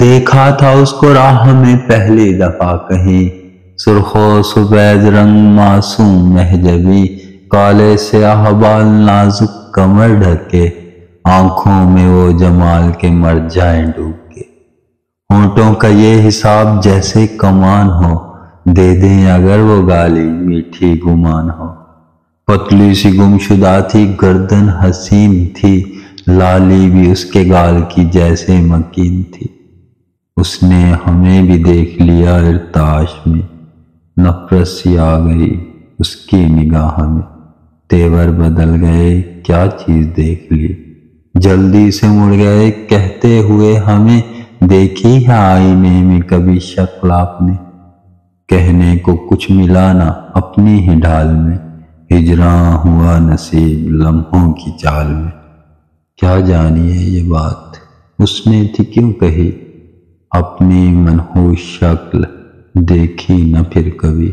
دیکھا تھا اس کو راہ میں پہلی دفعہ کہیں، سرخ و سفید رنگ معصوم مہجبی، کالے سیاہ بال نازک کمر ڈھکے، آنکھوں میں وہ جمال کے مر جائیں ڈوب کے، ہونٹوں کا یہ حساب جیسے کمان ہو، دے دیں اگر وہ گالی میٹھی گمان ہو، پتلی سی گمشدہ تھی گردن حسین تھی، لالی بھی اس کے گال کی جیسے مکین تھی، اس نے ہمیں بھی دیکھ لیا ارتعاش میں، نفرت سی آ گئی اس کی نگاہ میں، تیور بدل گئے کیا چیز دیکھ لی، جلدی سے مڑ گئے کہتے ہوئے ہمیں، دیکھی ہے آئینے میں کبھی شکل آپ نے، کہنے کو کچھ ملا نہ اپنی ہی ڈھال میں، ہجراں ہوا نصیب لمحوں کی چال میں، کیا جانیے یہ بات اس نے تھی کیوں کہی، اپنی منحوس شکل دیکھی نہ پھر کبھی۔